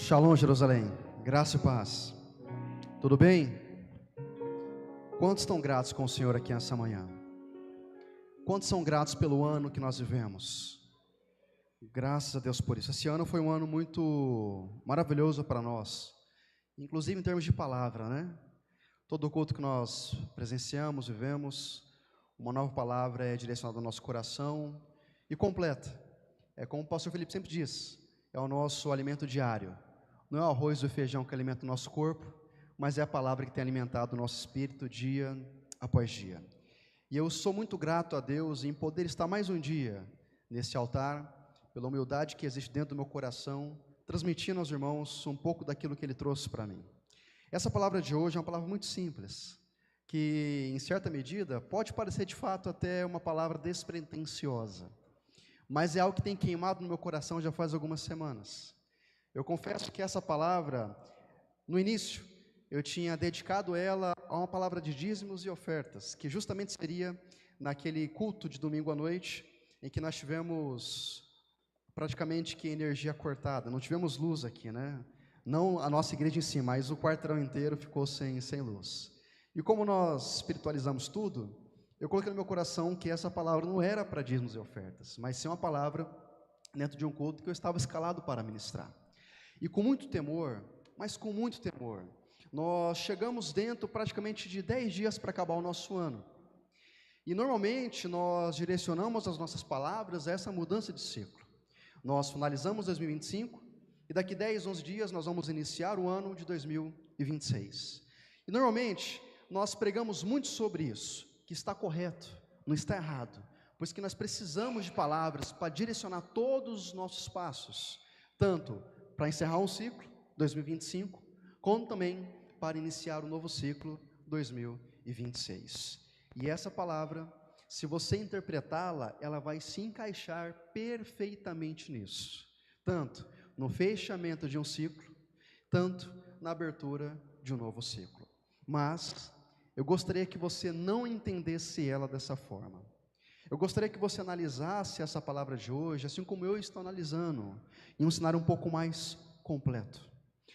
Shalom, Jerusalém, graça e paz. Tudo bem? Quantos estão gratos com o Senhor aqui nessa manhã? Quantos são gratos pelo ano que nós vivemos? Graças a Deus por isso. Esse ano foi um ano muito maravilhoso para nós, inclusive em termos de palavra, né? Todo culto que nós presenciamos, vivemos, uma nova palavra é direcionada ao nosso coração e completa. É como o pastor Felipe sempre diz, é o nosso alimento diário. Não é o arroz e o feijão que alimenta o nosso corpo, mas é a palavra que tem alimentado o nosso espírito dia após dia. E eu sou muito grato a Deus em poder estar mais um dia nesse altar, pela humildade que existe dentro do meu coração, transmitindo aos irmãos um pouco daquilo que Ele trouxe para mim. Essa palavra de hoje é uma palavra muito simples, que em certa medida pode parecer de fato até uma palavra despretensiosa, mas é algo que tem queimado no meu coração já faz algumas semanas. Eu confesso que essa palavra, no início, eu tinha dedicado ela a uma palavra de dízimos e ofertas, que justamente seria naquele culto de domingo à noite, em que nós tivemos praticamente que energia cortada, não tivemos luz aqui, né? Não a nossa igreja em si, mas o quarteirão inteiro ficou sem luz. E como nós espiritualizamos tudo, eu coloquei no meu coração que essa palavra não era para dízimos e ofertas, mas sim uma palavra dentro de um culto que eu estava escalado para ministrar. E com muito temor, mas com muito temor, nós chegamos dentro praticamente de 10 dias para acabar o nosso ano. E normalmente nós direcionamos as nossas palavras a essa mudança de ciclo. Nós finalizamos 2025 e daqui 10, 11 dias nós vamos iniciar o ano de 2026. E normalmente nós pregamos muito sobre isso, que está correto, não está errado, pois que nós precisamos de palavras para direcionar todos os nossos passos, tanto para encerrar um ciclo, 2025, como também para iniciar um novo ciclo, 2026. E essa palavra, se você interpretá-la, ela vai se encaixar perfeitamente nisso, tanto no fechamento de um ciclo, tanto na abertura de um novo ciclo. Mas eu gostaria que você não entendesse ela dessa forma. Eu gostaria que você analisasse essa palavra de hoje, assim como eu estou analisando, em um cenário um pouco mais completo,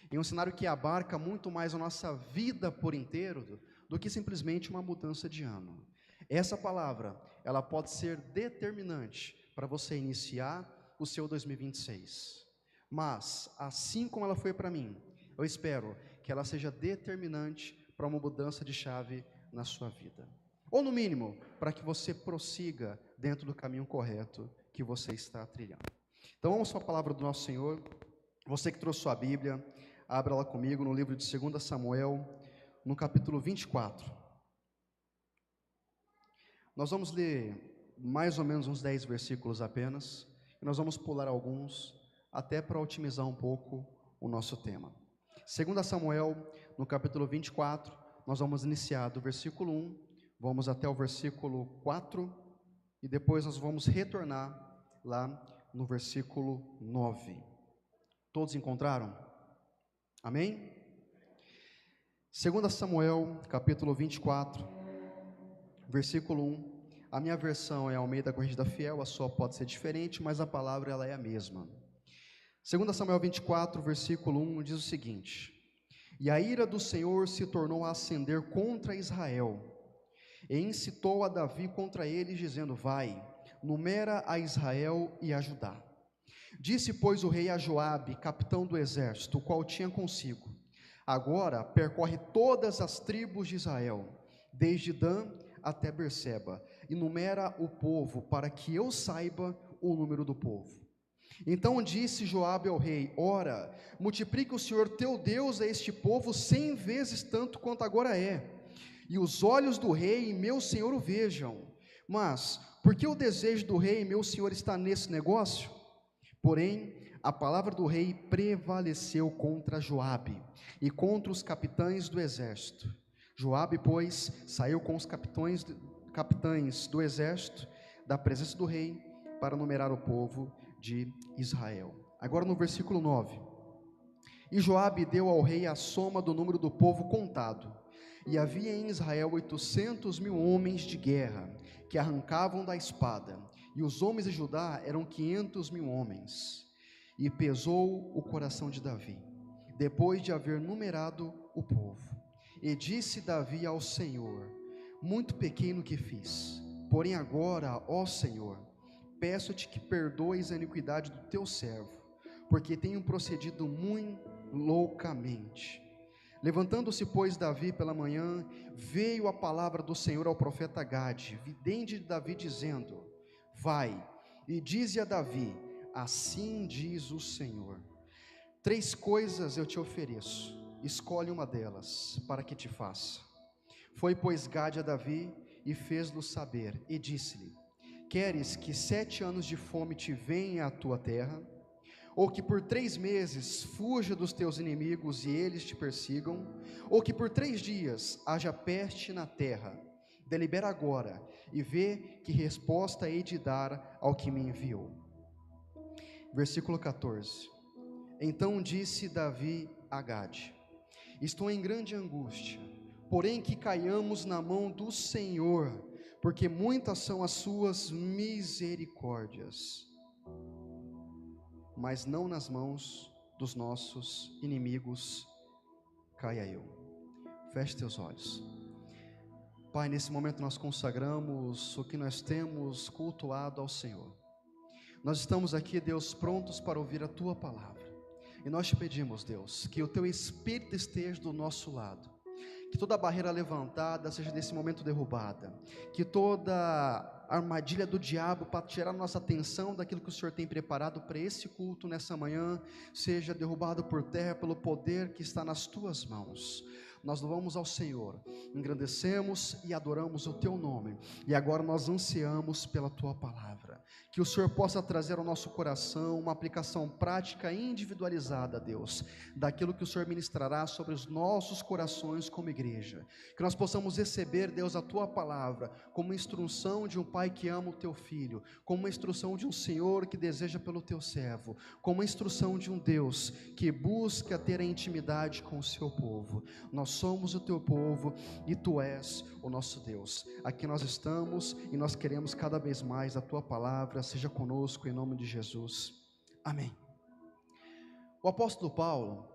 em um cenário que abarca muito mais a nossa vida por inteiro do que simplesmente uma mudança de ano. Essa palavra, ela pode ser determinante para você iniciar o seu 2026, mas assim como ela foi para mim, eu espero que ela seja determinante para uma mudança de chave na sua vida. Ou no mínimo, para que você prossiga dentro do caminho correto que você está trilhando. Então vamos para a palavra do nosso Senhor. Você que trouxe sua Bíblia, abra lá comigo no livro de 2 Samuel, no capítulo 24. Nós vamos ler mais ou menos uns 10 versículos apenas, e nós vamos pular alguns, até para otimizar um pouco o nosso tema. 2 Samuel, no capítulo 24, nós vamos iniciar do versículo 1, vamos até o versículo 4 e depois nós vamos retornar lá no versículo 9. Todos encontraram? Amém? 2 Samuel, capítulo 24, versículo 1. A minha versão é Almeida Corrigida Fiel, a sua pode ser diferente, mas a palavra ela é a mesma. 2 Samuel 24, versículo 1 diz o seguinte: E a ira do Senhor se tornou a acender contra Israel, e incitou a Davi contra eles, dizendo: Vai, numera a Israel e a Judá. Disse, pois, o rei a Joabe, capitão do exército, o qual tinha consigo: Agora percorre todas as tribos de Israel, desde Dan até Berseba, e numera o povo, para que eu saiba o número do povo. Então disse Joabe ao rei: Ora, multiplique o Senhor teu Deus a este povo 100 vezes tanto quanto agora é, e os olhos do rei e meu senhor o vejam. Mas, por que o desejo do rei e meu senhor está nesse negócio? Porém, a palavra do rei prevaleceu contra Joabe e contra os capitães do exército. Joabe, pois, saiu com os capitães do exército da presença do rei para numerar o povo de Israel. Agora no versículo 9. E Joabe deu ao rei a soma do número do povo contado, e havia em Israel 800.000 homens de guerra, que arrancavam da espada, e os homens de Judá eram 500.000 homens. E pesou o coração de Davi, depois de haver numerado o povo. E disse Davi ao Senhor: muito pequeno que fiz, porém agora, ó Senhor, peço-te que perdoes a iniquidade do teu servo, porque tenho procedido muito loucamente. Levantando-se, pois, Davi pela manhã, veio a palavra do Senhor ao profeta Gade, vidente de Davi, dizendo: vai, e dize a Davi, assim diz o Senhor, 3 coisas eu te ofereço, escolhe uma delas, para que te faça. Foi, pois, Gade a Davi, e fez-lo saber, e disse-lhe: queres que 7 anos de fome te venha à tua terra? Ou que por 3 meses fuja dos teus inimigos e eles te persigam? Ou que por 3 dias haja peste na terra? Delibera agora, e vê que resposta hei de dar ao que me enviou. Versículo 14. Então disse Davi a Gade: estou em grande angústia, porém que caiamos na mão do Senhor, porque muitas são as suas misericórdias, mas não nas mãos dos nossos inimigos caia eu. Feche teus olhos. Pai, nesse momento nós consagramos o que nós temos cultuado ao Senhor. Nós estamos aqui, Deus, prontos para ouvir a Tua palavra, e nós te pedimos, Deus, que o Teu Espírito esteja do nosso lado, que toda barreira levantada seja nesse momento derrubada, que toda armadilha do diabo para tirar nossa atenção daquilo que o Senhor tem preparado para esse culto nessa manhã, seja derrubado por terra pelo poder que está nas Tuas mãos. Nós louvamos ao Senhor, engrandecemos e adoramos o Teu nome, e agora nós ansiamos pela Tua palavra, que o Senhor possa trazer ao nosso coração uma aplicação prática e individualizada, Deus, daquilo que o Senhor ministrará sobre os nossos corações como igreja, que nós possamos receber, Deus, a Tua palavra como instrução de um Pai que ama o Teu Filho, como uma instrução de um Senhor que deseja pelo Teu servo, como uma instrução de um Deus que busca ter a intimidade com o Seu povo. Nós somos o Teu povo e Tu és o nosso Deus. Aqui nós estamos e nós queremos cada vez mais a Tua palavra, seja conosco em nome de Jesus. Amém. O apóstolo Paulo,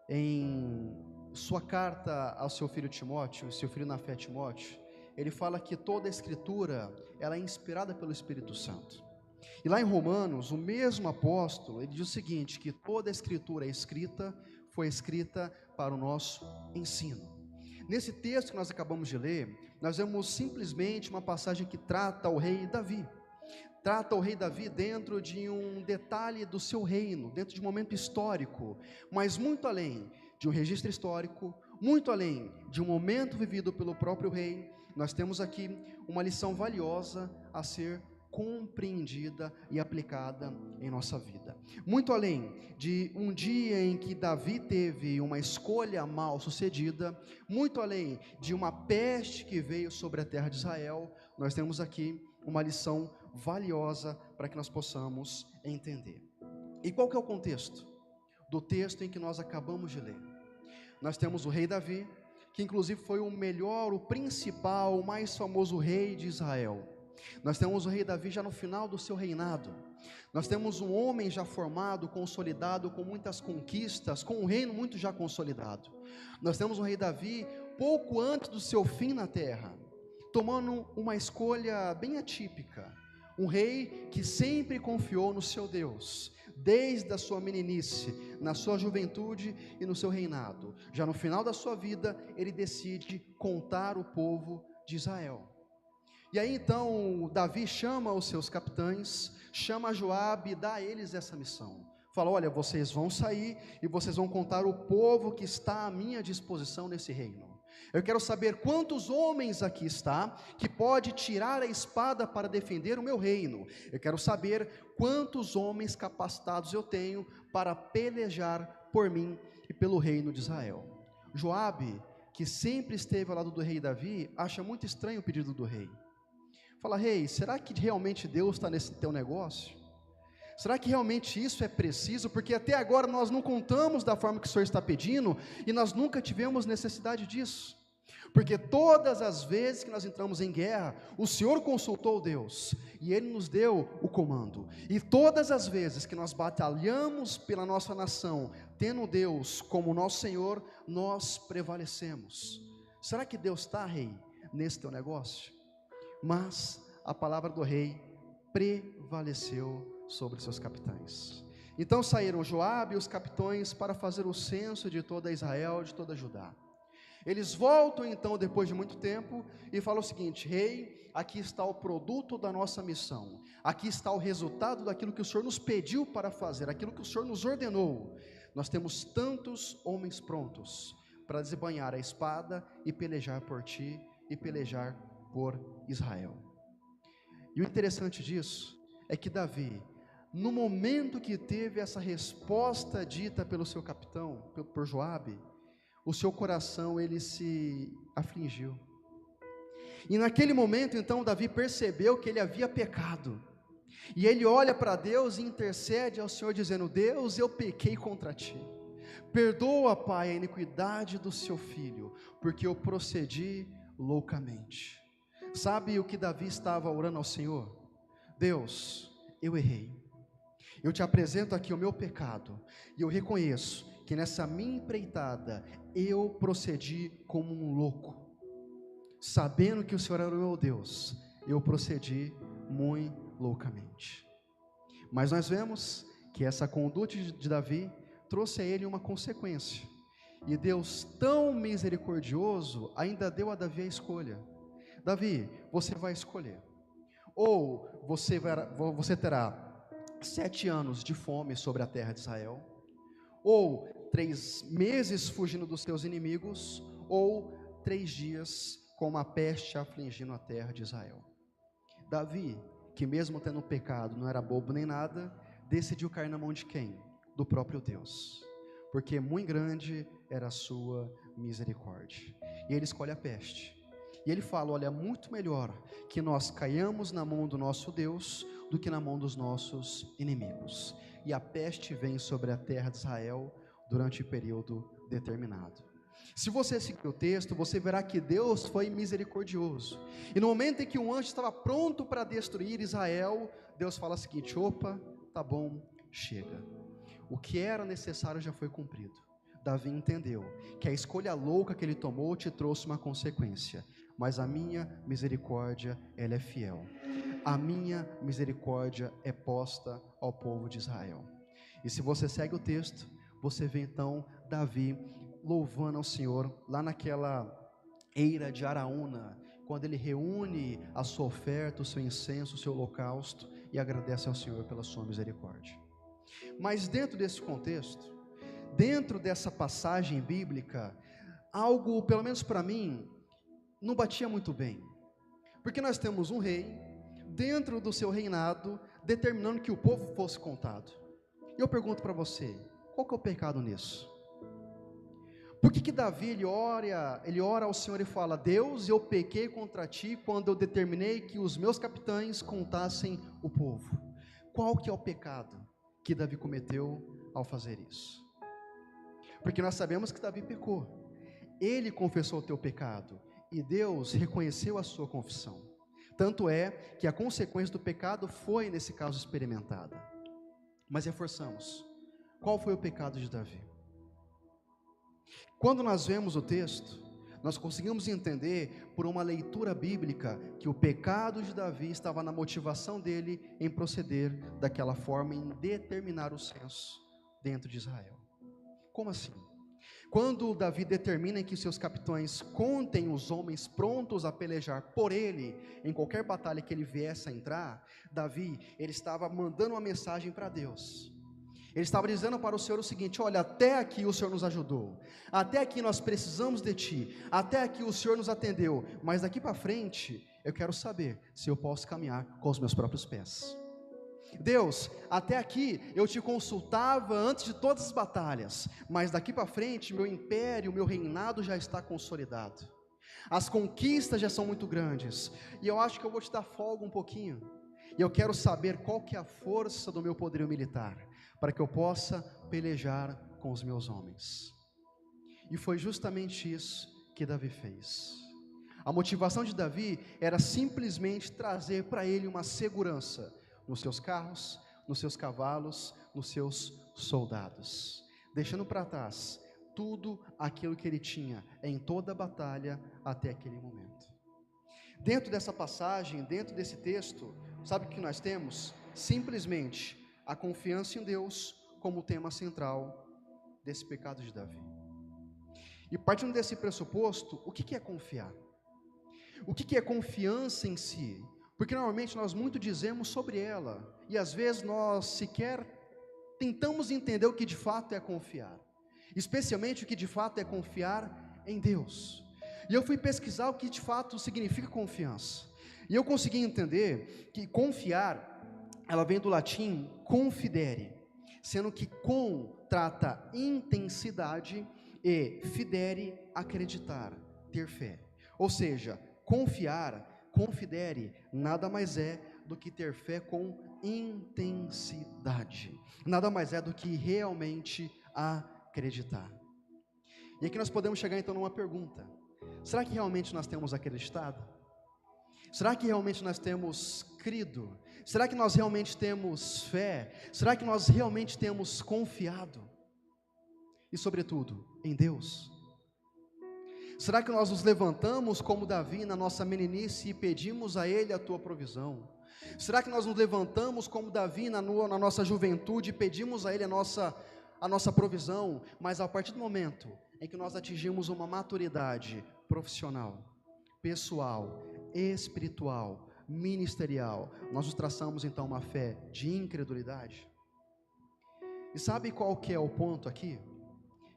em sua carta ao seu filho Timóteo, seu filho na fé Timóteo, ele fala que toda a escritura, ela é inspirada pelo Espírito Santo. E lá em Romanos, o mesmo apóstolo, ele diz o seguinte, que toda a escritura foi escrita para o nosso ensino. Nesse texto que nós acabamos de ler, nós vemos simplesmente uma passagem que trata o rei Davi. Trata o rei Davi dentro de um detalhe do seu reino, dentro de um momento histórico, mas muito além de um registro histórico, muito além de um momento vivido pelo próprio rei, nós temos aqui uma lição valiosa a ser compreendida e aplicada em nossa vida. Muito além de um dia em que Davi teve uma escolha mal sucedida, muito além de uma peste que veio sobre a terra de Israel, nós temos aqui uma lição valiosa para que nós possamos entender. E qual que é o contexto do texto em que nós acabamos de ler? Nós temos o rei Davi, que inclusive foi o melhor, o principal, o mais famoso rei de Israel. Nós temos o rei Davi já no final do seu reinado. Nós temos um homem já formado, consolidado, com muitas conquistas, com um reino muito já consolidado. Nós temos o rei Davi pouco antes do seu fim na terra, tomando uma escolha bem atípica. Um rei que sempre confiou no seu Deus, desde a sua meninice, na sua juventude e no seu reinado. Já no final da sua vida, ele decide contar o povo de Israel. E aí então Davi chama os seus capitães, chama Joabe e dá a eles essa missão. Fala, olha, vocês vão sair e vocês vão contar o povo que está à minha disposição nesse reino. Eu quero saber quantos homens aqui está que pode tirar a espada para defender o meu reino. Eu quero saber quantos homens capacitados eu tenho para pelejar por mim e pelo reino de Israel. Joabe, que sempre esteve ao lado do rei Davi, acha muito estranho o pedido do rei. Fala, rei, será que realmente Deus está nesse teu negócio? Será que realmente isso é preciso? Porque até agora nós não contamos da forma que o Senhor está pedindo e nós nunca tivemos necessidade disso. Porque todas as vezes que nós entramos em guerra, o Senhor consultou Deus, e Ele nos deu o comando. E todas as vezes que nós batalhamos pela nossa nação, tendo Deus como nosso Senhor, nós prevalecemos. Será que Deus está, rei, nesse teu negócio? Mas a palavra do rei prevaleceu sobre seus capitães. Então saíram Joabe e os capitães para fazer o censo de toda Israel, de toda Judá. Eles voltam então depois de muito tempo e falam o seguinte: rei, aqui está o produto da nossa missão, aqui está o resultado daquilo que o Senhor nos pediu para fazer, aquilo que o Senhor nos ordenou. Nós temos tantos homens prontos para desembanhar a espada e pelejar por ti e pelejar por Israel. E o interessante disso é que Davi, no momento que teve essa resposta dita pelo seu capitão, por Joabe, o seu coração ele se afligiu. E naquele momento então Davi percebeu que ele havia pecado. E ele olha para Deus e intercede ao Senhor dizendo: Deus, eu pequei contra ti. Perdoa, Pai, a iniquidade do seu filho, porque eu procedi loucamente. Sabe o que Davi estava orando ao Senhor? Deus, eu errei. Eu te apresento aqui o meu pecado, e eu reconheço que nessa minha empreitada, eu procedi como um louco. Sabendo que o Senhor era o meu Deus, eu procedi muito loucamente. Mas nós vemos que essa conduta de Davi trouxe a ele uma consequência. E Deus, tão misericordioso, ainda deu a Davi a escolha. Davi, você vai escolher. Ou você terá 7 anos de fome sobre a terra de Israel, ou 3 meses fugindo dos teus inimigos, ou 3 dias com uma peste afligindo a terra de Israel. Davi, que mesmo tendo pecado, não era bobo nem nada, decidiu cair na mão de quem? Do próprio Deus, porque muito grande era a sua misericórdia. E ele escolhe a peste, e ele fala: olha, é muito melhor que nós caiamos na mão do nosso Deus do que na mão dos nossos inimigos. E a peste vem sobre a terra de Israel durante um período determinado. Se você seguir o texto, você verá que Deus foi misericordioso. E no momento em que um anjo estava pronto para destruir Israel, Deus fala o seguinte: opa, tá bom, chega. O que era necessário já foi cumprido. Davi entendeu que a escolha louca que ele tomou te trouxe uma consequência, mas a minha misericórdia, ela é fiel. A minha misericórdia é posta ao povo de Israel. E se você segue o texto, você vê então Davi louvando ao Senhor lá naquela eira de Araúna, quando ele reúne a sua oferta, o seu incenso, o seu holocausto, e agradece ao Senhor pela sua misericórdia. Mas dentro desse contexto, dentro dessa passagem bíblica, algo, pelo menos para mim, não batia muito bem, porque nós temos um rei, dentro do seu reinado, determinando que o povo fosse contado. E eu pergunto para você, qual que é o pecado nisso? Por que Davi ele ora ao Senhor e fala: Deus, eu pequei contra ti quando eu determinei que os meus capitães contassem o povo? Qual que é o pecado que Davi cometeu ao fazer isso? Porque nós sabemos que Davi pecou, ele confessou o teu pecado, e Deus reconheceu a sua confissão. Tanto é que a consequência do pecado foi, nesse caso, experimentada. Mas reforçamos, qual foi o pecado de Davi? Quando nós vemos o texto, nós conseguimos entender, por uma leitura bíblica, que o pecado de Davi estava na motivação dele em proceder daquela forma, em determinar o censo dentro de Israel. Como assim? Quando Davi determina que seus capitães contem os homens prontos a pelejar por ele, em qualquer batalha que ele viesse a entrar, Davi, ele estava mandando uma mensagem para Deus. Ele estava dizendo para o Senhor o seguinte: olha, até aqui o Senhor nos ajudou, até aqui nós precisamos de Ti, até aqui o Senhor nos atendeu, mas daqui para frente, eu quero saber se eu posso caminhar com os meus próprios pés. Deus, até aqui eu te consultava antes de todas as batalhas, mas daqui para frente meu império, meu reinado já está consolidado, as conquistas já são muito grandes, e eu acho que eu vou te dar folga um pouquinho, e eu quero saber qual que é a força do meu poderio militar, para que eu possa pelejar com os meus homens. E foi justamente isso que Davi fez. A motivação de Davi era simplesmente trazer para ele uma segurança nos seus carros, nos seus cavalos, nos seus soldados, deixando para trás tudo aquilo que ele tinha em toda a batalha até aquele momento. Dentro dessa passagem, dentro desse texto, sabe o que nós temos? Simplesmente a confiança em Deus como tema central desse pecado de Davi. E partindo desse pressuposto, o que é confiar? O que é confiança em si? Porque normalmente nós muito dizemos sobre ela, e às vezes nós sequer tentamos entender o que de fato é confiar, especialmente o que de fato é confiar em Deus. E eu fui pesquisar o que de fato significa confiança, e eu consegui entender que confiar, ela vem do latim confidere, sendo que com trata intensidade e fidere acreditar, ter fé. Ou seja, confiar, confidere, nada mais é do que ter fé com intensidade, nada mais é do que realmente acreditar. E aqui nós podemos chegar então numa pergunta: será que realmente nós temos acreditado? Será que realmente nós temos crido? Será que nós realmente temos fé? Será que nós realmente temos confiado? E sobretudo, em Deus? Será que nós nos levantamos como Davi na nossa meninice e pedimos a Ele a tua provisão? Será que nós nos levantamos como Davi na nossa juventude e pedimos a Ele a nossa provisão? Mas a partir do momento em que nós atingimos uma maturidade profissional, pessoal, espiritual, ministerial, nós nos traçamos então uma fé de incredulidade? E sabe qual que é o ponto aqui?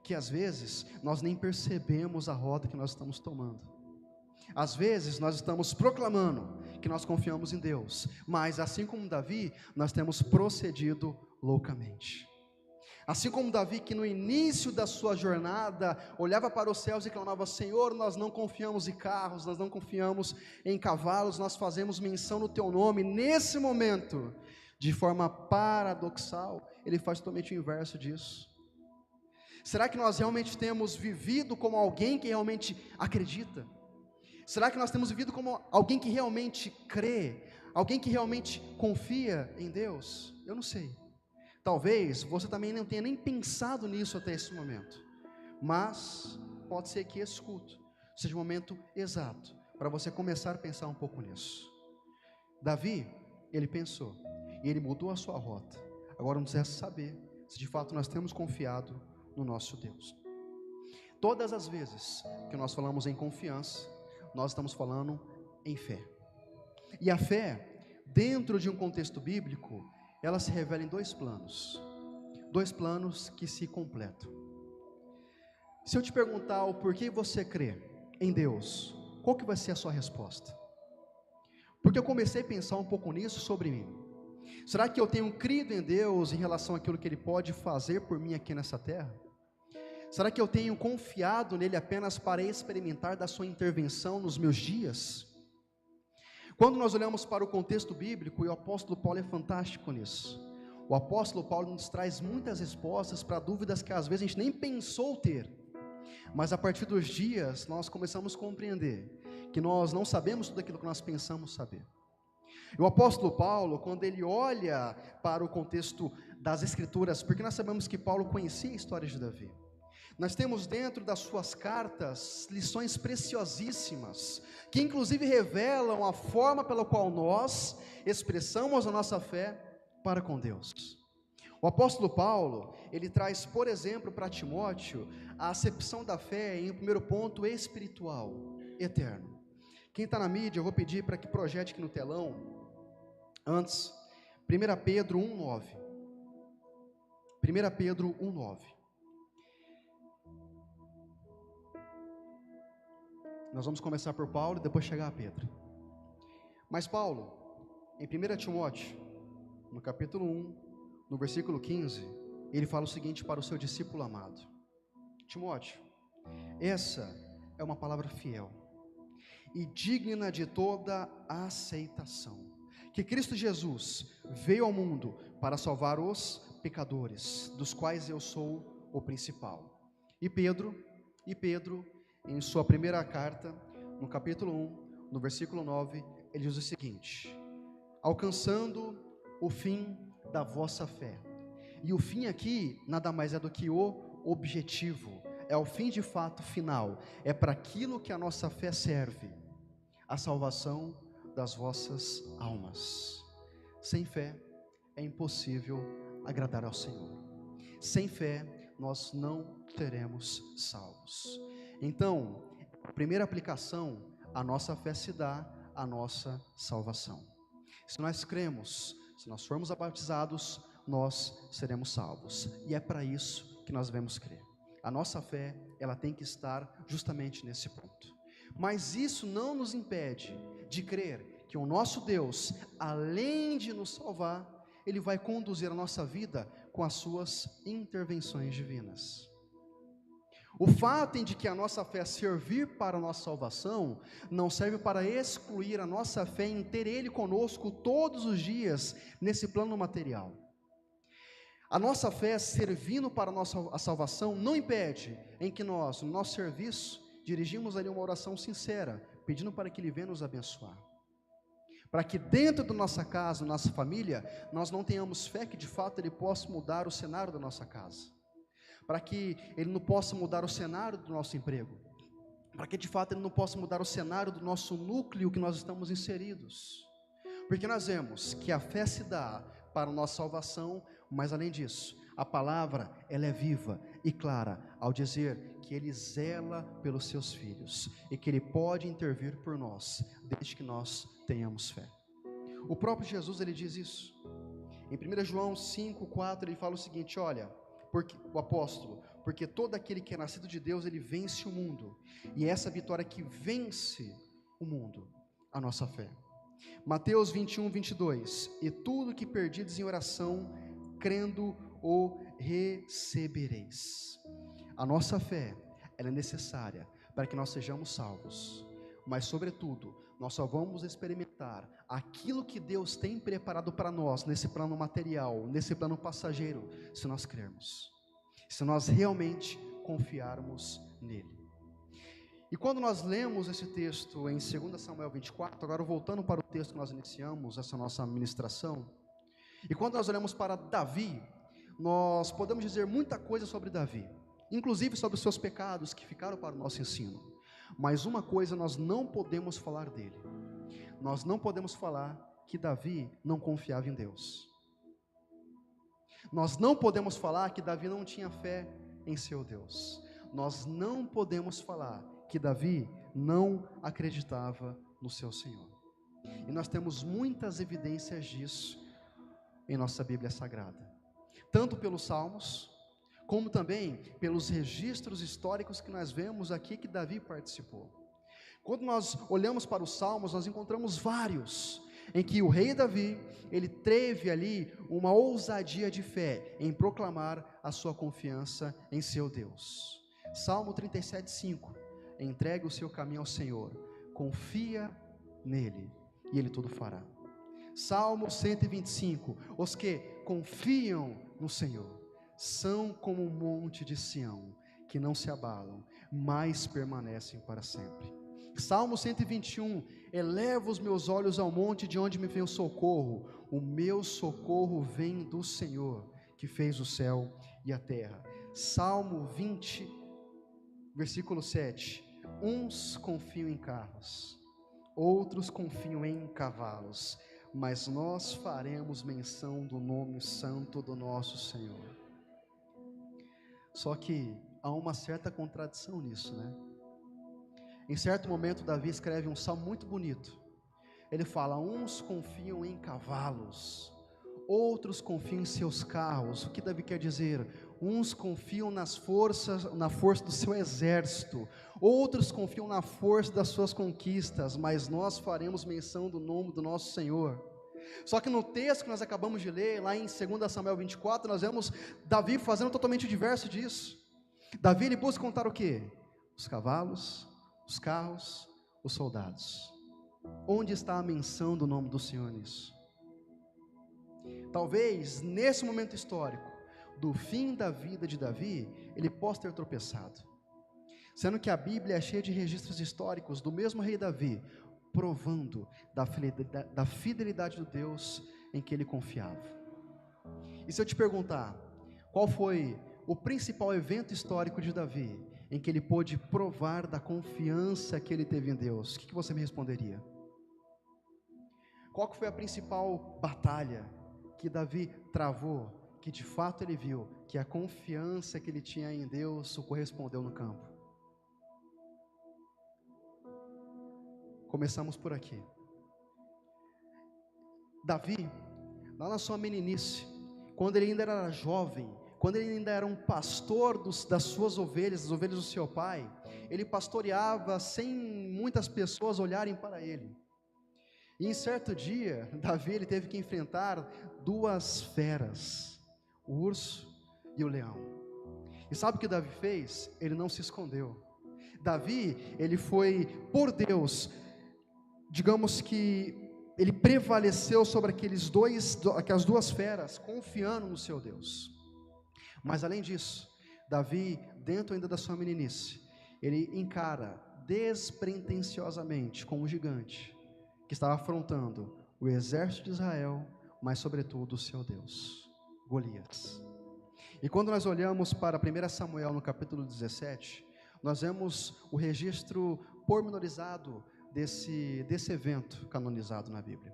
Que às vezes nós nem percebemos a rota que nós estamos tomando. Às vezes nós estamos proclamando que nós confiamos em Deus, mas assim como Davi, nós temos procedido loucamente. Assim como Davi, que no início da sua jornada olhava para os céus e clamava: Senhor, nós não confiamos em carros, nós não confiamos em cavalos, nós fazemos menção no teu nome. Nesse momento, de forma paradoxal, ele faz totalmente o inverso disso. Será que nós realmente temos vivido como alguém que realmente acredita? Será que nós temos vivido como alguém que realmente crê? Alguém que realmente confia em Deus? Eu não sei. Talvez você também não tenha nem pensado nisso até esse momento. Mas pode ser que esse culto seja o momento exato para você começar a pensar um pouco nisso. Davi, ele pensou e ele mudou a sua rota. Agora nos resta saber se de fato nós temos confiado no nosso Deus. Todas as vezes que nós falamos em confiança, nós estamos falando em fé. E a fé, dentro de um contexto bíblico, ela se revela em dois planos que se completam. Se eu te perguntar o porquê você crê em Deus, qual que vai ser a sua resposta? Porque eu comecei a pensar um pouco nisso sobre mim. Será que eu tenho crido em Deus em relação àquilo que Ele pode fazer por mim aqui nessa terra? Será que eu tenho confiado nele apenas para experimentar da sua intervenção nos meus dias? Quando nós olhamos para o contexto bíblico, e o apóstolo Paulo é fantástico nisso, o apóstolo Paulo nos traz muitas respostas para dúvidas que às vezes a gente nem pensou ter, mas a partir dos dias nós começamos a compreender que nós não sabemos tudo aquilo que nós pensamos saber. E o apóstolo Paulo, quando ele olha para o contexto das escrituras, porque nós sabemos que Paulo conhecia a história de Davi, nós temos dentro das suas cartas lições preciosíssimas, que inclusive revelam a forma pela qual nós expressamos a nossa fé para com Deus. O apóstolo Paulo, ele traz, por exemplo, para Timóteo, a acepção da fé em um primeiro ponto espiritual, eterno. Quem está na mídia, eu vou pedir para que projete aqui no telão, antes, 1 Pedro 1,9. 1 Pedro 1,9. Nós vamos começar por Paulo e depois chegar a Pedro. Mas Paulo, em 1 Timóteo, no capítulo 1, no versículo 15, ele fala o seguinte para o seu discípulo amado: Timóteo, essa é uma palavra fiel e digna de toda aceitação, que Cristo Jesus veio ao mundo para salvar os pecadores, dos quais eu sou o principal. E Pedro, em sua primeira carta, no capítulo 1, no versículo 9, ele diz o seguinte: alcançando o fim da vossa fé. E o fim aqui nada mais é do que o objetivo, é o fim de fato final, é para aquilo que a nossa fé serve, a salvação das vossas almas. Sem fé é impossível agradar ao Senhor. Sem fé nós não seremos salvos. Então, a primeira aplicação, a nossa fé se dá à nossa salvação. Se nós cremos, se nós formos batizados, nós seremos salvos. E é para isso que nós devemos crer. A nossa fé, ela tem que estar justamente nesse ponto. Mas isso não nos impede de crer que o nosso Deus, além de nos salvar, Ele vai conduzir a nossa vida com as suas intervenções divinas. O fato de que a nossa fé servir para a nossa salvação, não serve para excluir a nossa fé em ter Ele conosco todos os dias, nesse plano material. A nossa fé servindo para a salvação, não impede em que nós, no nosso serviço, dirigimos ali uma oração sincera, pedindo para que Ele venha nos abençoar. Para que dentro da nossa casa, nossa família, nós não tenhamos fé que de fato Ele possa mudar o cenário da nossa casa. Para que Ele não possa mudar o cenário do nosso emprego. Para que de fato Ele não possa mudar o cenário do nosso núcleo que nós estamos inseridos. Porque nós vemos que a fé se dá para a nossa salvação, mas além disso, a palavra ela é viva e clara ao dizer que Ele zela pelos seus filhos e que Ele pode intervir por nós, desde que nós tenhamos fé. O próprio Jesus, Ele diz isso. Em 1 João 5,4, Ele fala o seguinte: olha, o apóstolo, porque todo aquele que é nascido de Deus, ele vence o mundo, e é essa vitória que vence o mundo, a nossa fé. Mateus 21, 22, e tudo que perdides em oração, crendo o recebereis. A nossa fé, ela é necessária para que nós sejamos salvos, mas sobretudo, nós só vamos experimentar aquilo que Deus tem preparado para nós, nesse plano material, nesse plano passageiro, se nós crermos, se nós realmente confiarmos nele. E quando nós lemos esse texto em 2 Samuel 24, agora voltando para o texto que nós iniciamos, essa nossa ministração, e quando nós olhamos para Davi, nós podemos dizer muita coisa sobre Davi, inclusive sobre os seus pecados que ficaram para o nosso ensino. Mas uma coisa nós não podemos falar dele. Nós não podemos falar que Davi não confiava em Deus. Nós não podemos falar que Davi não tinha fé em seu Deus. Nós não podemos falar que Davi não acreditava no seu Senhor. E nós temos muitas evidências disso em nossa Bíblia Sagrada. Tanto pelos Salmos, como também pelos registros históricos que nós vemos aqui que Davi participou. Quando nós olhamos para os Salmos, nós encontramos vários, em que o rei Davi, ele teve ali uma ousadia de fé, em proclamar a sua confiança em seu Deus. Salmo 37:5, entregue o seu caminho ao Senhor, confia nele, e ele tudo fará. Salmo 125, os que confiam no Senhor, são como um monte de Sião, que não se abalam, mas permanecem para sempre. Salmo 121, eleva os meus olhos ao monte de onde me vem o socorro. O meu socorro vem do Senhor, que fez o céu e a terra. Salmo 20, versículo 7, uns confiam em carros, outros confiam em cavalos, mas nós faremos menção do nome santo do nosso Senhor. Só que há uma certa contradição nisso, né? Em certo momento, Davi escreve um salmo muito bonito. Ele fala: uns confiam em cavalos, outros confiam em seus carros. O que Davi quer dizer? Uns confiam na força do seu exército, outros confiam na força das suas conquistas, mas nós faremos menção do nome do nosso Senhor. Só que no texto que nós acabamos de ler, lá em 2 Samuel 24, nós vemos Davi fazendo totalmente o diverso disso. Davi, ele busca contar o quê? Os cavalos, os carros, os soldados. Onde está a menção do nome do Senhor nisso? Talvez, nesse momento histórico, do fim da vida de Davi, ele possa ter tropeçado. Sendo que a Bíblia é cheia de registros históricos do mesmo rei Davi, provando da fidelidade do Deus em que ele confiava. E se eu te perguntar, qual foi o principal evento histórico de Davi, em que ele pôde provar da confiança que ele teve em Deus, o que você me responderia? Qual foi a principal batalha que Davi travou, que de fato ele viu que a confiança que ele tinha em Deus o correspondeu no campo? Começamos por aqui. Davi, lá na sua meninice, quando ele ainda era jovem, quando ele ainda era um pastor das suas ovelhas, as ovelhas do seu pai, ele pastoreava sem muitas pessoas olharem para ele. E em certo dia, Davi ele teve que enfrentar duas feras, o urso e o leão. E sabe o que Davi fez? Ele não se escondeu. Davi, ele foi por Deus, digamos que ele prevaleceu sobre aquelas duas feras, confiando no seu Deus. Mas além disso, Davi, dentro ainda da sua meninice, ele encara despretensiosamente com um gigante que estava afrontando o exército de Israel, mas sobretudo o seu Deus, Golias. E quando nós olhamos para 1 Samuel no capítulo 17, nós vemos o registro pormenorizado desse evento canonizado na Bíblia.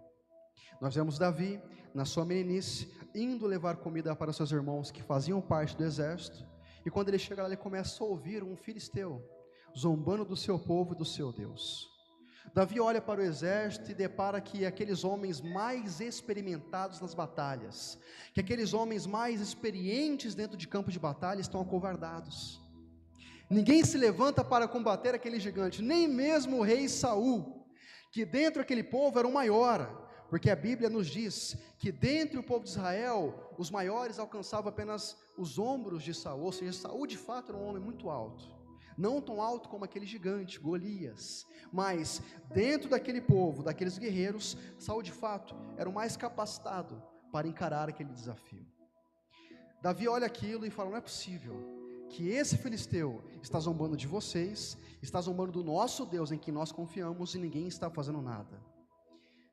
Nós vemos Davi, na sua meninice, indo levar comida para seus irmãos que faziam parte do exército, e quando ele chega lá, ele começa a ouvir um filisteu, zombando do seu povo e do seu Deus. Davi olha para o exército e depara que aqueles homens mais experimentados nas batalhas, que aqueles homens mais experientes dentro de campo de batalha estão acovardados. Ninguém se levanta para combater aquele gigante, nem mesmo o rei Saul, que dentro daquele povo era o maior, porque a Bíblia nos diz que dentre o povo de Israel, os maiores alcançavam apenas os ombros de Saul, ou seja, Saul de fato era um homem muito alto, não tão alto como aquele gigante, Golias, mas dentro daquele povo, daqueles guerreiros, Saul de fato era o mais capacitado para encarar aquele desafio. Davi olha aquilo e fala: não é possível que esse filisteu está zombando de vocês, está zombando do nosso Deus em que nós confiamos, e ninguém está fazendo nada.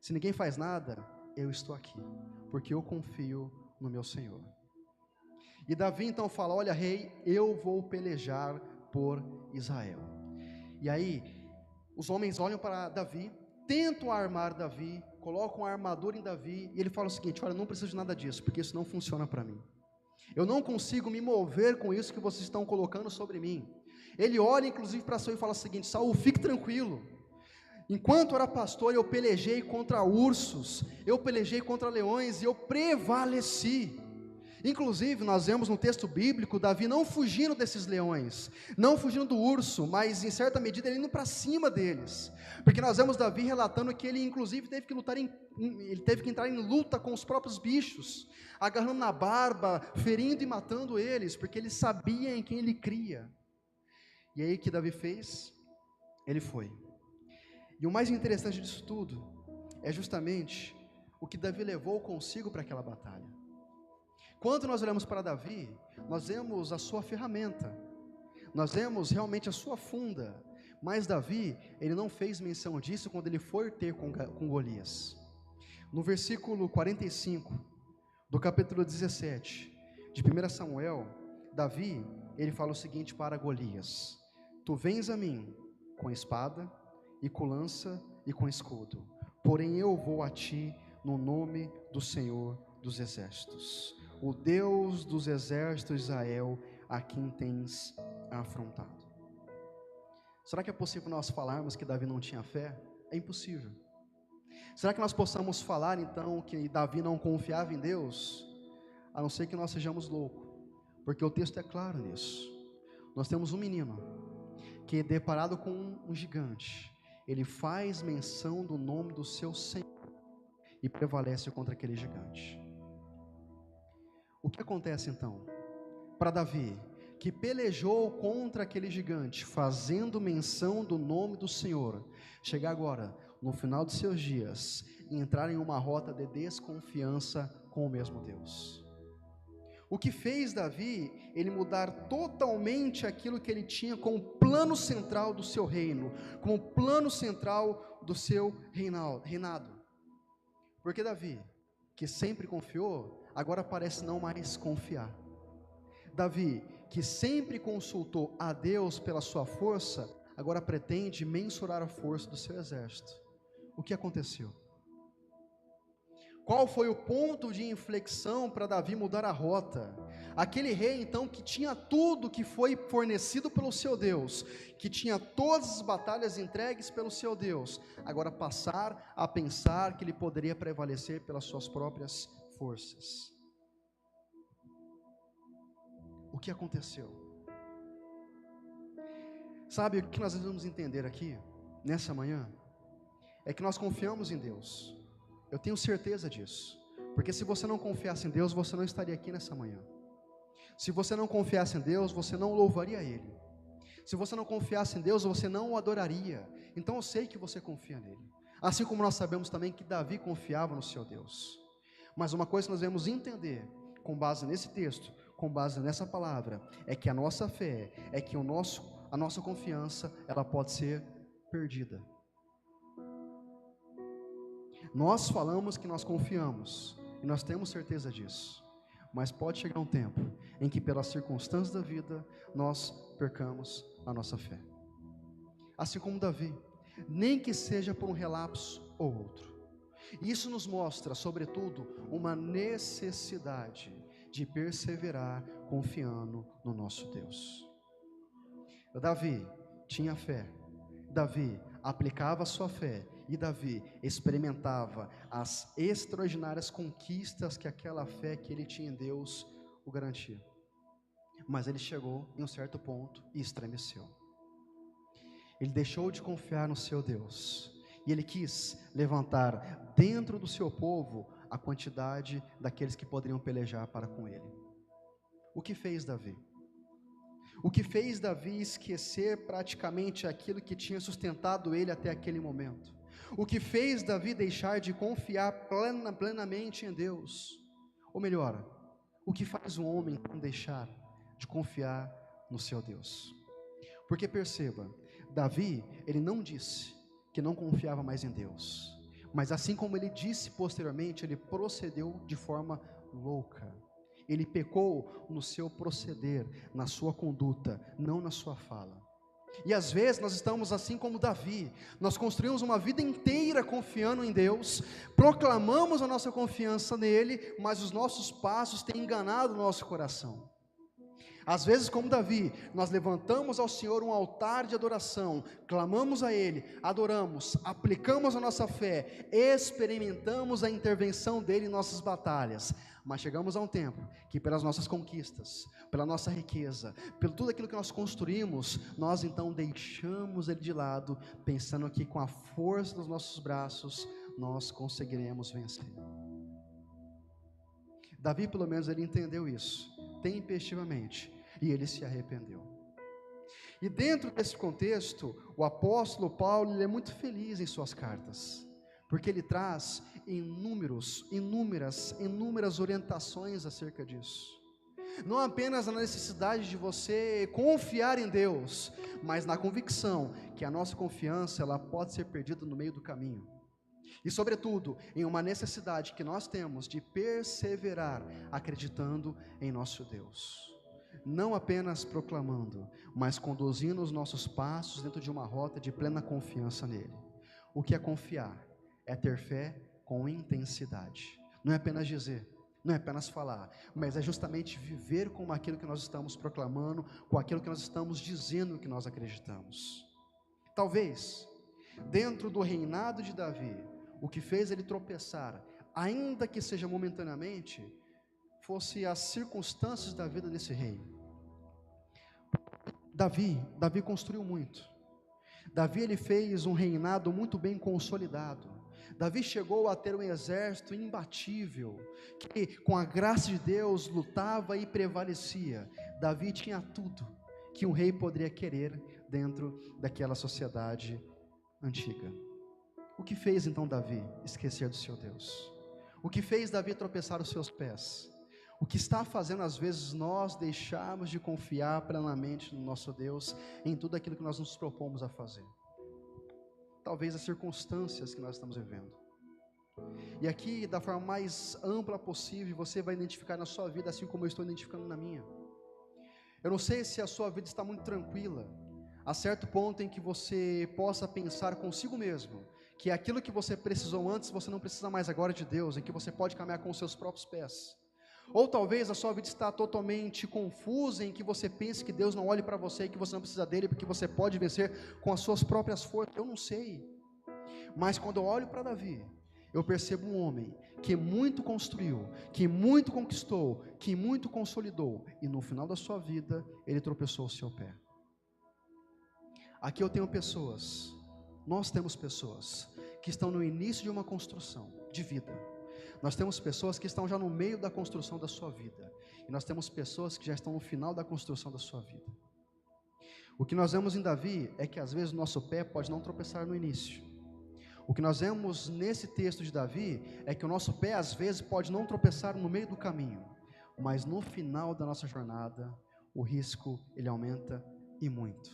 Se ninguém faz nada, eu estou aqui, porque eu confio no meu Senhor. E Davi então fala: olha, rei, eu vou pelejar por Israel. E aí, os homens olham para Davi, tentam armar Davi, colocam a armadura em Davi, e ele fala o seguinte: olha, não preciso de nada disso, porque isso não funciona para mim. Eu não consigo me mover com isso que vocês estão colocando sobre mim. Ele olha inclusive para Saul e fala o seguinte: Saul, fique tranquilo. Enquanto era pastor, eu pelejei contra ursos, eu pelejei contra leões, e eu prevaleci. Inclusive, nós vemos no texto bíblico, Davi não fugindo desses leões, não fugindo do urso, mas em certa medida ele indo para cima deles, porque nós vemos Davi relatando que ele inclusive teve que entrar em luta com os próprios bichos, agarrando na barba, ferindo e matando eles, porque ele sabia em quem ele cria. E aí o que Davi fez? Ele foi. E o mais interessante disso tudo é justamente o que Davi levou consigo para aquela batalha. Quando nós olhamos para Davi, nós vemos a sua ferramenta, nós vemos realmente a sua funda, mas Davi, ele não fez menção disso quando ele foi ter com Golias. No versículo 45 do capítulo 17 de 1 Samuel, Davi, ele fala o seguinte para Golias: tu vens a mim com espada e com lança e com escudo, porém eu vou a ti no nome do Senhor dos exércitos, o Deus dos exércitos de Israel, a quem tens afrontado. Será que é possível nós falarmos que Davi não tinha fé? É impossível. Será que nós possamos falar então que Davi não confiava em Deus? A não ser que nós sejamos loucos, porque o texto é claro nisso. Nós temos um menino que, deparado com um gigante, ele faz menção do nome do seu Senhor e prevalece contra aquele gigante. O que acontece então? Para Davi, que pelejou contra aquele gigante, fazendo menção do nome do Senhor, chegar agora, no final de seus dias, e entrar em uma rota de desconfiança com o mesmo Deus. O que fez Davi, ele mudar totalmente aquilo que ele tinha como plano central do seu reino, como plano central do seu reinado. Porque Davi, que sempre confiou, agora parece não mais confiar. Davi, que sempre consultou a Deus pela sua força, agora pretende mensurar a força do seu exército. O que aconteceu? Qual foi o ponto de inflexão para Davi mudar a rota? Aquele rei então que tinha tudo que foi fornecido pelo seu Deus, que tinha todas as batalhas entregues pelo seu Deus, agora passar a pensar que ele poderia prevalecer pelas suas próprias forças. O que aconteceu? Sabe, o que nós devemos entender aqui, nessa manhã, é que nós confiamos em Deus. Eu tenho certeza disso, porque se você não confiasse em Deus, você não estaria aqui nessa manhã. Se você não confiasse em Deus, você não louvaria Ele. Se você não confiasse em Deus, você não o adoraria. Então eu sei que você confia nele. Assim como nós sabemos também que Davi confiava no seu Deus. Mas uma coisa que nós devemos entender, com base nesse texto, com base nessa palavra, é que a nossa fé, é que a nossa confiança, ela pode ser perdida. Nós falamos que nós confiamos, e nós temos certeza disso, mas pode chegar um tempo em que pelas circunstâncias da vida, nós percamos a nossa fé. Assim como Davi, nem que seja por um relapso ou outro. Isso nos mostra, sobretudo, uma necessidade de perseverar confiando no nosso Deus. Davi tinha fé, Davi aplicava a sua fé, e Davi experimentava as extraordinárias conquistas que aquela fé que ele tinha em Deus o garantia. Mas ele chegou em um certo ponto e estremeceu. Ele deixou de confiar no seu Deus, e ele quis levantar dentro do seu povo a quantidade daqueles que poderiam pelejar para com ele. O que fez Davi? O que fez Davi esquecer praticamente aquilo que tinha sustentado ele até aquele momento? O que fez Davi deixar de confiar plenamente em Deus? Ou melhor, o que faz um homem deixar de confiar no seu Deus? Porque perceba, Davi, ele não disse que não confiava mais em Deus, mas assim como ele disse posteriormente, ele procedeu de forma louca. Ele pecou no seu proceder, na sua conduta, não na sua fala. E às vezes nós estamos assim como Davi, nós construímos uma vida inteira confiando em Deus, proclamamos a nossa confiança nele, mas os nossos passos têm enganado o nosso coração. Às vezes, como Davi, nós levantamos ao Senhor um altar de adoração, clamamos a Ele, adoramos, aplicamos a nossa fé, experimentamos a intervenção dEle em nossas batalhas, mas chegamos a um tempo que pelas nossas conquistas, pela nossa riqueza, pelo tudo aquilo que nós construímos, nós então deixamos Ele de lado, pensando que com a força dos nossos braços, nós conseguiremos vencer. Davi, pelo menos, ele entendeu isso, tempestivamente, e ele se arrependeu. E dentro desse contexto, o apóstolo Paulo, ele é muito feliz em suas cartas, porque ele traz inúmeras orientações acerca disso. Não apenas na necessidade de você confiar em Deus, mas na convicção que a nossa confiança, ela pode ser perdida no meio do caminho. E sobretudo, em uma necessidade que nós temos de perseverar acreditando em nosso Deus. Não apenas proclamando, mas conduzindo os nossos passos dentro de uma rota de plena confiança nele. O que é confiar? É ter fé com intensidade. Não é apenas dizer, não é apenas falar, mas é justamente viver com aquilo que nós estamos proclamando, com aquilo que nós estamos dizendo que nós acreditamos. Talvez, dentro do reinado de Davi, o que fez ele tropeçar, ainda que seja momentaneamente, fosse as circunstâncias da vida desse rei. Davi construiu muito. Davi, ele fez um reinado muito bem consolidado. Davi chegou a ter um exército imbatível, que com a graça de Deus lutava e prevalecia. Davi tinha tudo que um rei poderia querer dentro daquela sociedade antiga. O que fez então Davi esquecer do seu Deus? O que fez Davi tropeçar os seus pés? O que está fazendo às vezes nós deixarmos de confiar plenamente no nosso Deus, em tudo aquilo que nós nos propomos a fazer. Talvez as circunstâncias que nós estamos vivendo. E aqui, da forma mais ampla possível, você vai identificar na sua vida, assim como eu estou identificando na minha. Eu não sei se a sua vida está muito tranquila, a certo ponto em que você possa pensar consigo mesmo, que aquilo que você precisou antes, você não precisa mais agora de Deus, em que você pode caminhar com os seus próprios pés. Ou talvez a sua vida está totalmente confusa, em que você pense que Deus não olhe para você e que você não precisa dele, porque você pode vencer com as suas próprias forças. Eu não sei, mas quando eu olho para Davi, eu percebo um homem que muito construiu, que muito conquistou, que muito consolidou, e no final da sua vida, ele tropeçou o seu pé. Aqui eu tenho pessoas, nós temos pessoas, que estão no início de uma construção de vida. Nós temos pessoas que estão já no meio da construção da sua vida, e nós temos pessoas que já estão no final da construção da sua vida. O que nós vemos em Davi, é que às vezes o nosso pé pode não tropeçar no início. O que nós vemos nesse texto de Davi, é que o nosso pé às vezes pode não tropeçar no meio do caminho, mas no final da nossa jornada, o risco ele aumenta e muito.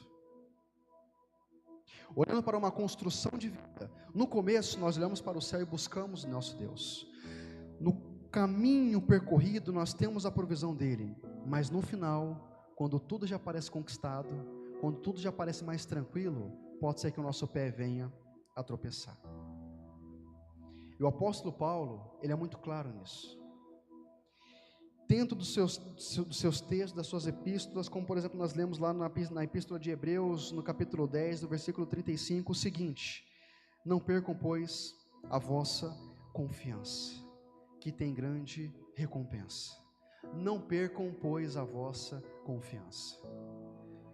Olhando para uma construção de vida, no começo nós olhamos para o céu e buscamos o nosso Deus. No caminho percorrido nós temos a provisão dele, mas no final, quando tudo já parece conquistado, quando tudo já parece mais tranquilo, pode ser que o nosso pé venha a tropeçar. E o apóstolo Paulo, ele é muito claro nisso. Dentro dos seus textos, das suas epístolas, como por exemplo nós lemos lá na epístola de Hebreus, no capítulo 10, no versículo 35, o seguinte: não percam, pois, a vossa confiança, que tem grande recompensa. Não percam, pois, a vossa confiança.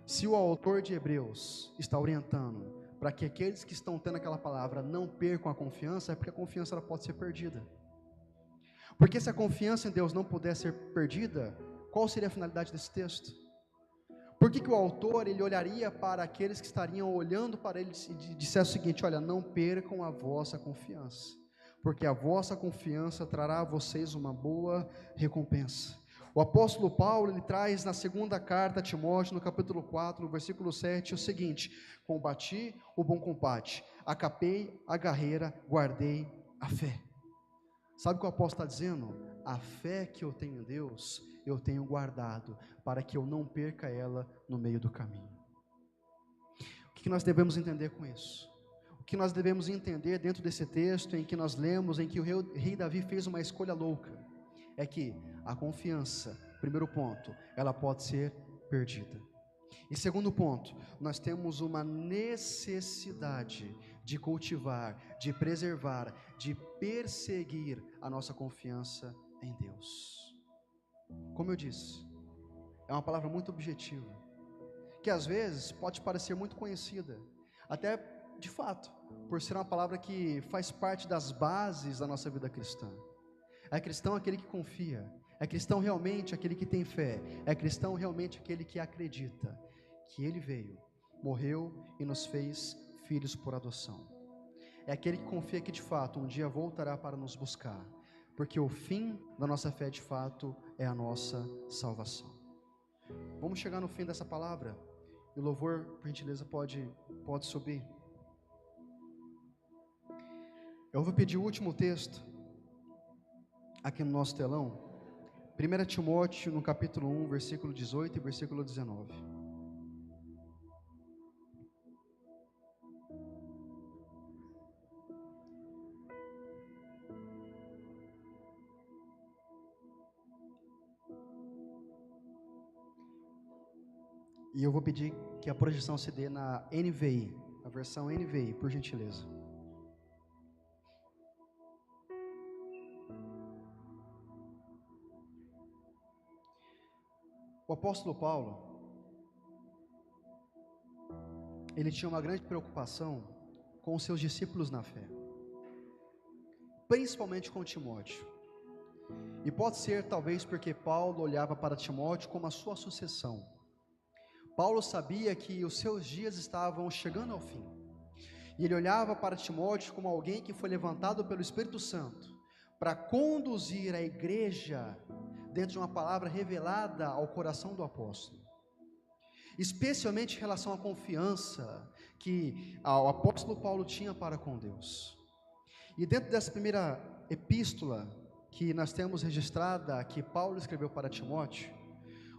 Se o autor de Hebreus está orientando para que aqueles que estão tendo aquela palavra não percam a confiança, é porque a confiança ela pode ser perdida. Porque se a confiança em Deus não puder ser perdida, qual seria a finalidade desse texto? Por que o autor ele olharia para aqueles que estariam olhando para ele e dissesse o seguinte: olha, não percam a vossa confiança, porque a vossa confiança trará a vocês uma boa recompensa. O apóstolo Paulo, ele traz na segunda carta a Timóteo, no capítulo 4, no versículo 7, o seguinte: combati o bom combate, acabei a carreira, guardei a fé. Sabe o que o apóstolo está dizendo? A fé que eu tenho em Deus, eu tenho guardado, para que eu não perca ela no meio do caminho. O que nós devemos entender com isso? O que nós devemos entender dentro desse texto, em que nós lemos, em que o rei Davi fez uma escolha louca, é que a confiança, primeiro ponto, ela pode ser perdida. E segundo ponto, nós temos uma necessidade de cultivar, de preservar, de perseguir a nossa confiança em Deus. Como eu disse, é uma palavra muito objetiva, que às vezes pode parecer muito conhecida, até de fato, por ser uma palavra que faz parte das bases da nossa vida cristã. É cristão aquele que confia, é cristão realmente aquele que tem fé, é cristão realmente aquele que acredita que Ele veio, morreu e nos fez filhos por adoção. É aquele que confia que de fato um dia voltará para nos buscar, porque o fim da nossa fé de fato é a nossa salvação. Vamos chegar no fim dessa palavra, e o louvor, por gentileza, pode subir. Eu vou pedir o último texto aqui no nosso telão, 1 Timóteo, no capítulo 1, versículo 18 e versículo 19. E eu vou pedir que a projeção se dê na NVI, a versão NVI, por gentileza. O apóstolo Paulo, ele tinha uma grande preocupação com os seus discípulos na fé, principalmente com Timóteo. E pode ser talvez porque Paulo olhava para Timóteo como a sua sucessão. Paulo sabia que os seus dias estavam chegando ao fim, e ele olhava para Timóteo como alguém que foi levantado pelo Espírito Santo para conduzir a igreja dentro de uma palavra revelada ao coração do apóstolo, especialmente em relação à confiança que o apóstolo Paulo tinha para com Deus. E dentro dessa primeira epístola que nós temos registrada, que Paulo escreveu para Timóteo,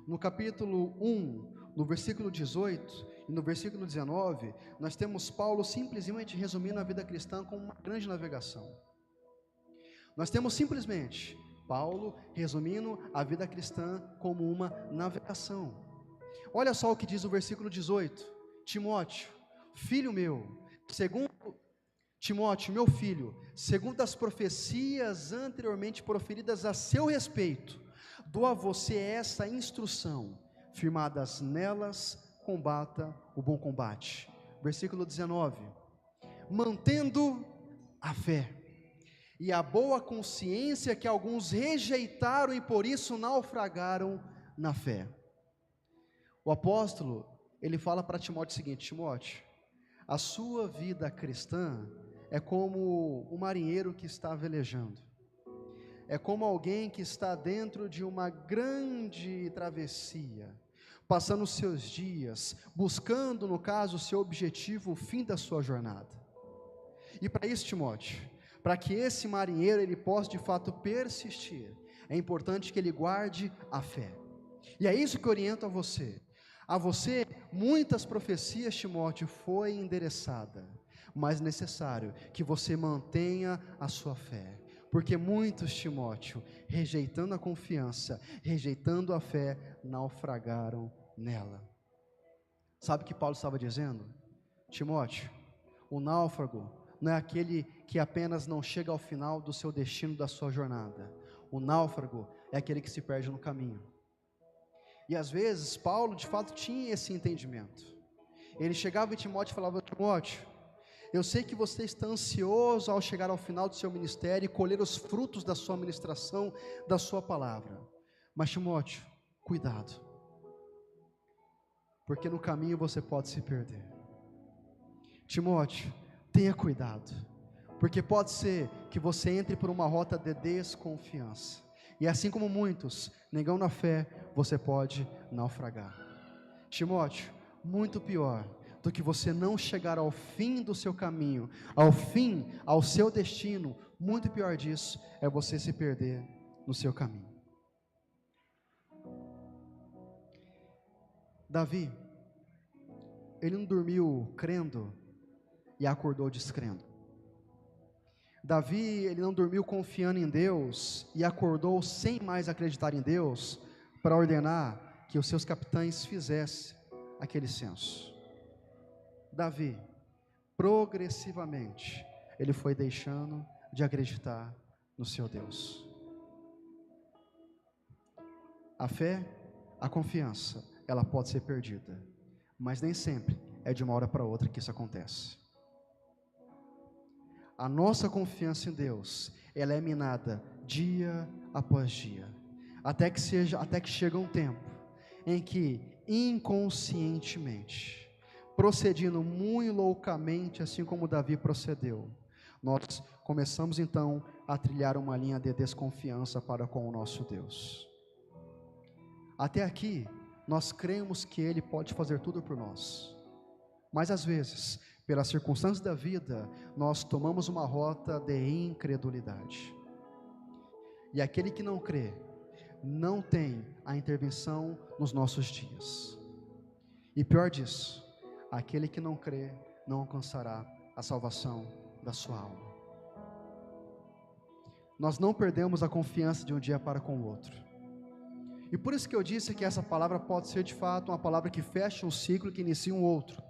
no capítulo 1, no versículo 18 e no versículo 19, nós temos Paulo simplesmente resumindo a vida cristã como uma grande navegação. Nós temos simplesmente Paulo resumindo a vida cristã como uma navegação. Olha só o que diz o versículo 18: Timóteo, filho meu, Timóteo, meu filho, segundo as profecias anteriormente proferidas a seu respeito, dou a você essa instrução, firmadas nelas, combata o bom combate. Versículo 19: mantendo a fé e a boa consciência que alguns rejeitaram e por isso naufragaram na fé. O apóstolo, ele fala para Timóteo o seguinte: Timóteo, a sua vida cristã é como um marinheiro que está velejando, é como alguém que está dentro de uma grande travessia, passando os seus dias, buscando, no caso, o seu objetivo, o fim da sua jornada. E para isso, Timóteo, para que esse marinheiro ele possa de fato persistir, é importante que ele guarde a fé. E é isso que oriento a você. A você, muitas profecias, Timóteo, foi endereçada, mas necessário que você mantenha a sua fé, porque muitos, Timóteo, rejeitando a confiança, rejeitando a fé, naufragaram nela. Sabe o que Paulo estava dizendo? Timóteo, o náufrago não é aquele que apenas não chega ao final do seu destino, da sua jornada. O náufrago é aquele que se perde no caminho. E às vezes Paulo de fato tinha esse entendimento. Ele chegava em Timóteo e falava: Timóteo, eu sei que você está ansioso ao chegar ao final do seu ministério e colher os frutos da sua ministração, da sua palavra. Mas Timóteo, cuidado, porque no caminho você pode se perder. Timóteo, tenha cuidado, porque pode ser que você entre por uma rota de desconfiança. E assim como muitos negam na fé, você pode naufragar. Timóteo, muito pior do que você não chegar ao fim do seu caminho, ao seu destino, muito pior disso, é você se perder no seu caminho. Davi, ele não dormiu crendo e acordou descrendo. Davi, ele não dormiu confiando em Deus e acordou sem mais acreditar em Deus para ordenar que os seus capitães fizessem aquele censo. Davi, progressivamente, ele foi deixando de acreditar no seu Deus. A fé, a confiança, ela pode ser perdida, mas nem sempre é de uma hora para outra que isso acontece. A nossa confiança em Deus, ela é minada dia após dia, até que chega um tempo em que inconscientemente, procedendo muito loucamente, assim como Davi procedeu, nós começamos então a trilhar uma linha de desconfiança para com o nosso Deus. Até aqui, nós cremos que Ele pode fazer tudo por nós, mas às vezes, pelas circunstâncias da vida, nós tomamos uma rota de incredulidade. E aquele que não crê, não tem a intervenção nos nossos dias. E pior disso, aquele que não crê, não alcançará a salvação da sua alma. Nós não perdemos a confiança de um dia para com o outro. E por isso que eu disse que essa palavra pode ser de fato uma palavra que fecha um ciclo, que inicia um outro.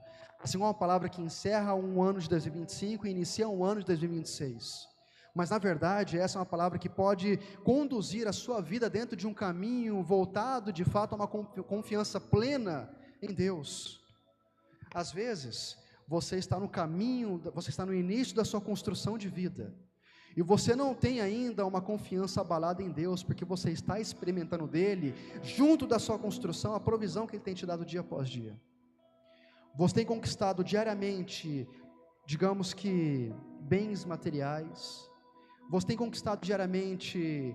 Assim como uma palavra que encerra um ano de 2025 e inicia um ano de 2026. Mas na verdade essa é uma palavra que pode conduzir a sua vida dentro de um caminho voltado de fato a uma confiança plena em Deus. Às vezes você está no caminho, você está no início da sua construção de vida, e você não tem ainda uma confiança abalada em Deus, porque você está experimentando dele, junto da sua construção, a provisão que Ele tem te dado dia após dia. Você tem conquistado diariamente, digamos que, bens materiais. Você tem conquistado diariamente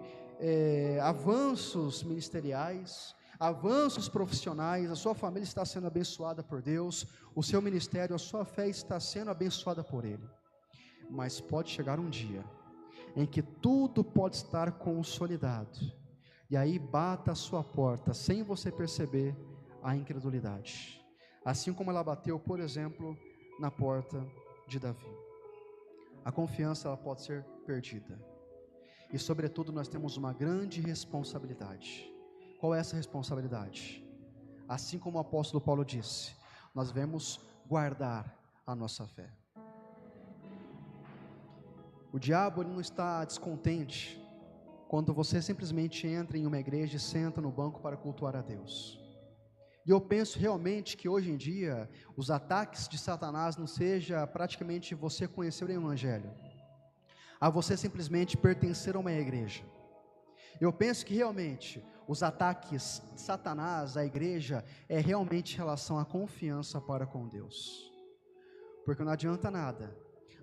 avanços ministeriais, avanços profissionais, a sua família está sendo abençoada por Deus, o seu ministério, a sua fé está sendo abençoada por Ele. Mas pode chegar um dia em que tudo pode estar consolidado, e aí bata a sua porta, sem você perceber, a incredulidade, assim como ela bateu, por exemplo, na porta de Davi. A confiança, ela pode ser perdida, e sobretudo nós temos uma grande responsabilidade. Qual é essa responsabilidade? Assim como o apóstolo Paulo disse, nós devemos guardar a nossa fé. O diabo, ele não está descontente quando você simplesmente entra em uma igreja e senta no banco para cultuar a Deus. E eu penso realmente que hoje em dia, os ataques de Satanás não seja praticamente você conhecer o Evangelho, a você simplesmente pertencer a uma igreja. Eu penso que realmente os ataques de Satanás à igreja é realmente em relação à confiança para com Deus. Porque não adianta nada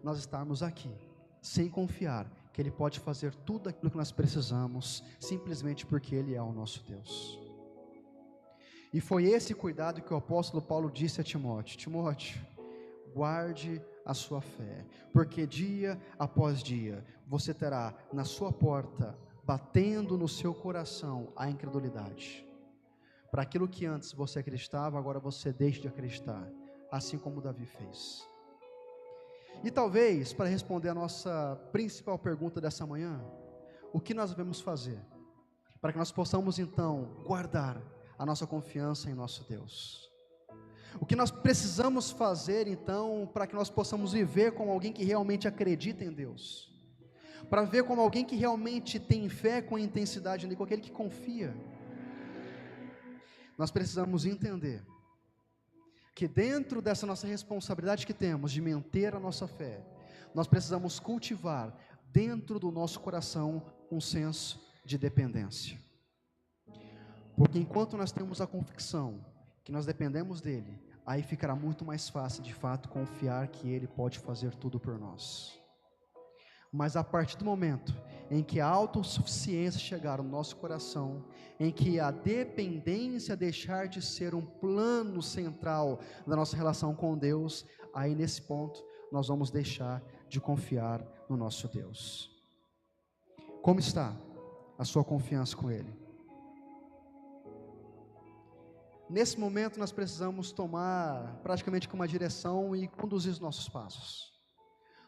nós estarmos aqui sem confiar que Ele pode fazer tudo aquilo que nós precisamos, simplesmente porque Ele é o nosso Deus. E foi esse cuidado que o apóstolo Paulo disse a Timóteo: Timóteo, guarde a sua fé, porque dia após dia você terá na sua porta, batendo no seu coração, a incredulidade. Para aquilo que antes você acreditava, agora você deixa de acreditar, assim como Davi fez. E talvez, para responder a nossa principal pergunta dessa manhã, o que nós devemos fazer para que nós possamos então guardar a nossa confiança em nosso Deus? O que nós precisamos fazer então para que nós possamos viver como alguém que realmente acredita em Deus, para ver como alguém que realmente tem fé com intensidade nele, com aquele que confia? Nós precisamos entender que dentro dessa nossa responsabilidade que temos de manter a nossa fé, nós precisamos cultivar dentro do nosso coração um senso de dependência. Porque enquanto nós temos a convicção que nós dependemos dele, aí ficará muito mais fácil de fato confiar que ele pode fazer tudo por nós. Mas a partir do momento em que a autossuficiência chegar no nosso coração, em que a dependência deixar de ser um plano central da nossa relação com Deus, aí nesse ponto nós vamos deixar de confiar no nosso Deus. Como está a sua confiança com Ele? Nesse momento nós precisamos tomar praticamente uma direção e conduzir os nossos passos.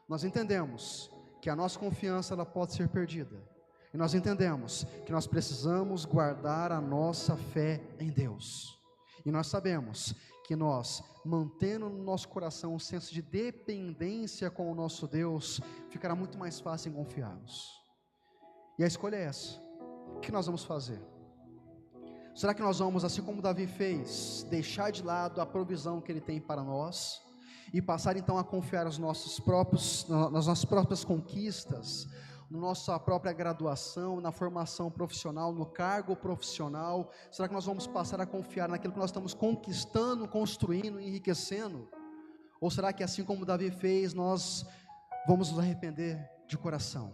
Nós entendemos que a nossa confiança ela pode ser perdida, e nós entendemos que nós precisamos guardar a nossa fé em Deus, e nós sabemos que nós, mantendo no nosso coração um senso de dependência com o nosso Deus, ficará muito mais fácil em confiarmos. E a escolha é essa. O que nós vamos fazer? Será que nós vamos, assim como Davi fez, deixar de lado a provisão que Ele tem para nós, e passar então a confiar nas nossas próprias conquistas, na nossa própria graduação, na formação profissional, no cargo profissional? Será que nós vamos passar a confiar naquilo que nós estamos conquistando, construindo, enriquecendo? Ou será que assim como Davi fez, nós vamos nos arrepender de coração?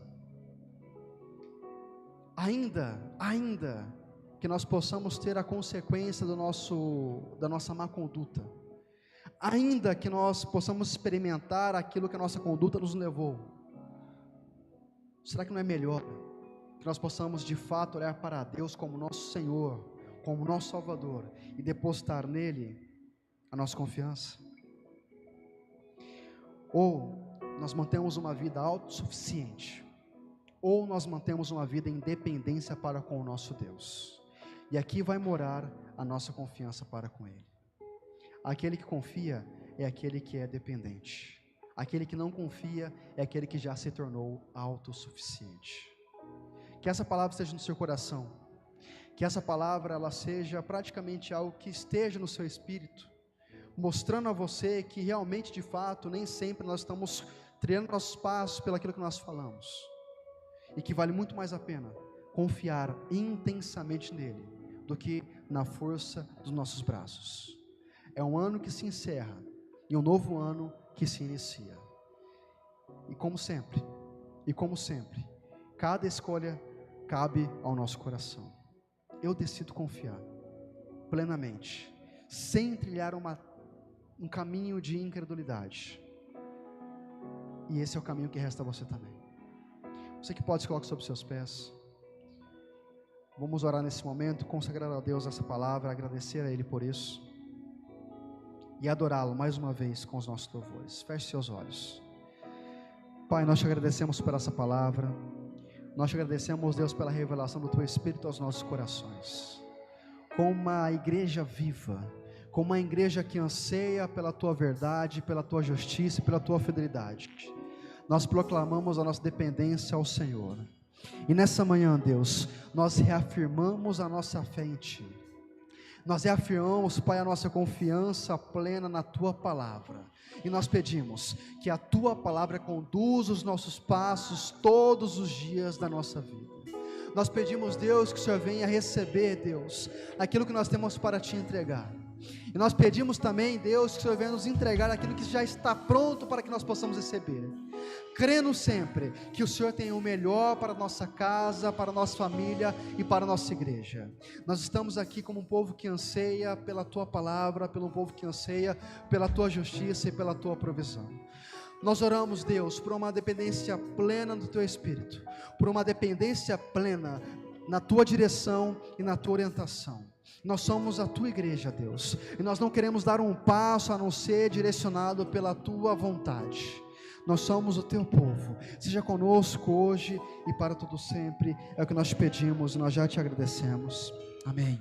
Ainda que nós possamos ter a consequência da nossa má conduta, ainda que nós possamos experimentar aquilo que a nossa conduta nos levou, será que não é melhor que nós possamos de fato olhar para Deus como nosso Senhor, como nosso Salvador, e depositar nele a nossa confiança? Ou nós mantemos uma vida autossuficiente, ou nós mantemos uma vida em dependência para com o nosso Deus, e aqui vai morar a nossa confiança para com Ele. Aquele que confia é aquele que é dependente. Aquele que não confia é aquele que já se tornou autossuficiente. Que essa palavra esteja no seu coração. Que essa palavra ela seja praticamente algo que esteja no seu espírito, mostrando a você que realmente, de fato, nem sempre nós estamos treinando nossos passos pelaquilo que nós falamos. E que vale muito mais a pena confiar intensamente nele do que na força dos nossos braços. É um ano que se encerra e um novo ano que se inicia. E como sempre, cada escolha, cabe ao nosso coração. Eu decido confiar plenamente, sem trilhar um caminho de incredulidade. E esse é o caminho que resta a você também. Você que pode se colocar sobre os seus pés. Vamos orar nesse momento, consagrar a Deus essa palavra, agradecer a Ele por isso e adorá-lo mais uma vez com os nossos louvores. Feche seus olhos. Pai, nós te agradecemos por essa palavra. Nós te agradecemos, Deus, pela revelação do Teu Espírito aos nossos corações. Como uma igreja viva, como uma igreja que anseia pela Tua verdade, pela Tua justiça e pela Tua fidelidade. Nós proclamamos a nossa dependência ao Senhor. E nessa manhã, Deus, nós reafirmamos a nossa fé em Ti. Nós reafirmamos, Pai, a nossa confiança plena na Tua palavra. E nós pedimos que a Tua palavra conduza os nossos passos todos os dias da nossa vida. Nós pedimos, Deus, que o Senhor venha receber, Deus, aquilo que nós temos para Te entregar. E nós pedimos também, Deus, que o Senhor venha nos entregar aquilo que já está pronto para que nós possamos receber. Crendo sempre que o Senhor tem o melhor para a nossa casa, para a nossa família e para a nossa igreja. Nós estamos aqui como um povo que anseia pela Tua palavra, pelo povo que anseia pela Tua justiça e pela Tua provisão. Nós oramos, Deus, por uma dependência plena do Teu Espírito, por uma dependência plena na Tua direção e na Tua orientação. Nós somos a Tua igreja, Deus, e nós não queremos dar um passo a não ser direcionado pela Tua vontade. Nós somos o Teu povo. Seja conosco hoje e para todo sempre. É o que nós te pedimos e nós já te agradecemos. Amém.